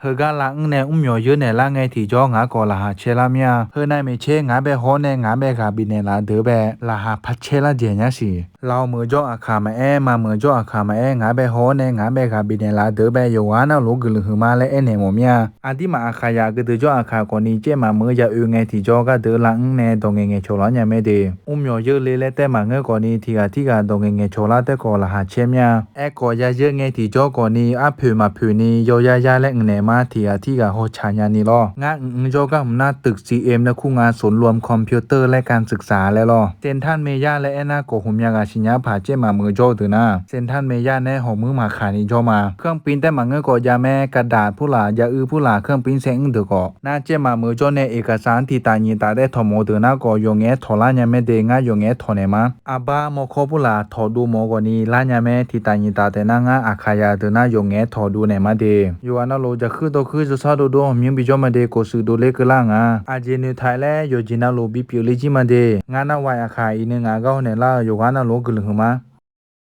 เฮกาลังเนอุ้มยอเยอะเนละไงที่จองากอละหาเชลาเมียเฮนายไม่เชงาเบฮอเนงาเบกาบิเนลาเดเบลาหาพัชเชลาเดียญาสิเราเมื่อจออาคามามาเมื่อจออาคามางาเบฮอเนงาเบกาบิเนลาเดเบโยวานาโลกลือหือมาและเนโมเมียอันที่มาอาคายากึดจออาคากอนี้เจมาเมื่อยาอืไงที่จอกะเดลังเนตงเงโชลาญาเมเดอุ้มยอเยอะเลยและแต่มาเงกอนี้ที่กาตงเงโชลาแต่กอละหาเชเมียกอยาเยอะไงที่จอกอนี้อะผือมาผือนี้โยยายาและเนมาที่กาโฮชายานีลองะจอกะหน้าตึก CM และคู่งานศูนย์รวมคอมพิวเตอร์และการศึกษาและลอเซนท่านเมย่าและนาโกหุมยากาชิญญาผาเจมามือโจตือนาเซนท่านเมย่าแน่หอมือมาขานีโจมาเครื่องปิ้นแต่มาเงกอยาแม่กระดาษผู้หลายาผู้หลาเครื่องปิ้นเสียงเดกอน่าเจมามือโจในเอกสารที่ตาญิตาได้ถอมตือนาก็ยงแงถอลาญาแม่เดงายงแงถอเนมาอาบาโมโคผู้หลาถอดูโมกอนีลาญาแม่ที่ตาญิตาแต่นางาอาคายาตือนายงแงถอดูเนมาเดอยู่อานาโลจะคือจะซาโดมิงบิจอมาเดโกสุโดเลกลางาอาเจเนไทยและโยจินาโลบิปิโอลิจิมาเดงานาไวอาคาอินงาเกาเนลาโยกานาโลกลึงมา